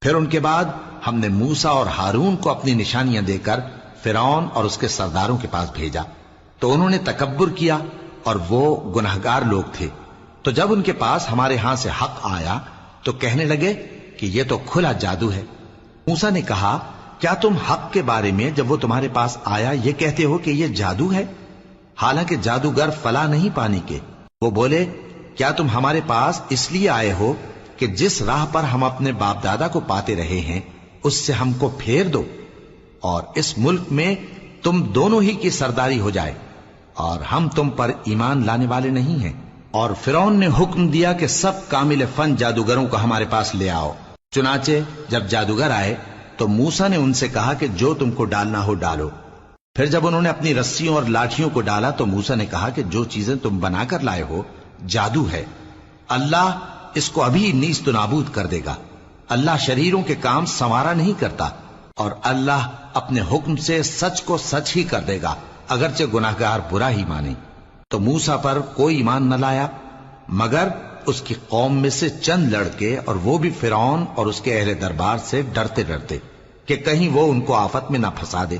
پھر ان کے بعد ہم نے موسیٰ اور ہارون کو اپنی نشانیاں دے کر فرعون اور اس کے سرداروں کے پاس بھیجا، تو انہوں نے تکبر کیا اور وہ گناہگار لوگ تھے۔ تو جب ان کے پاس ہمارے ہاں سے حق آیا تو کہنے لگے کہ یہ تو کھلا جادو ہے۔ موسیٰ نے کہا کیا تم حق کے بارے میں جب وہ تمہارے پاس آیا یہ کہتے ہو کہ یہ جادو ہے، حالانکہ جادوگر فلاں نہیں پانی کے؟ وہ بولے کیا تم ہمارے پاس اس لیے آئے ہو کہ جس راہ پر ہم اپنے باپ دادا کو پاتے رہے ہیں اس سے ہم کو پھیر دو، اور اس ملک میں تم دونوں ہی کی سرداری ہو جائے، اور ہم تم پر ایمان لانے والے نہیں ہیں؟ اور فرعون نے حکم دیا کہ سب کامل فن جادوگروں کو ہمارے پاس لے آؤ۔ چنانچہ جب جادوگر آئے تو موسیٰ نے ان سے کہا کہ جو تم کو ڈالنا ہو ڈالو۔ پھر جب انہوں نے اپنی رسیوں اور لاٹھیوں کو ڈالا تو موسیٰ نے کہا کہ جو چیزیں تم بنا کر لائے ہو جادو ہے، اللہ اس کو ابھی نیست و نابود کر دے گا۔ اللہ شریروں کے کام سنوارا نہیں کرتا، اور اللہ اپنے حکم سے سچ کو سچ ہی کر دے گا، اگرچہ گناہگار برا ہی مانے۔ تو موسیٰ پر کوئی ایمان نہ لایا مگر اس کی قوم میں سے چند لڑکے، اور وہ بھی فرعون اور اس کے اہل دربار سے ڈرتے ڈرتے کہ کہیں وہ ان کو آفت میں نہ پھنسا دے۔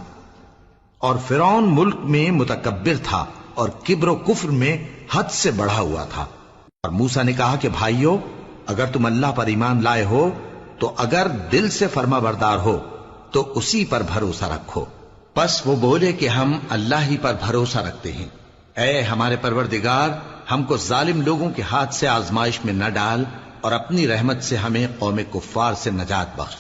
اور فرعون ملک میں متکبر تھا اور کبر و کفر میں حد سے بڑھا ہوا تھا۔ اور موسیٰ نے کہا کہ بھائیو، اگر تم اللہ پر ایمان لائے ہو تو اگر دل سے فرما بردار ہو تو اسی پر بھروسہ رکھو۔ پس وہ بولے کہ ہم اللہ ہی پر بھروسہ رکھتے ہیں۔ اے ہمارے پروردگار، ہم کو ظالم لوگوں کے ہاتھ سے آزمائش میں نہ ڈال، اور اپنی رحمت سے ہمیں قوم کفار سے نجات بخش۔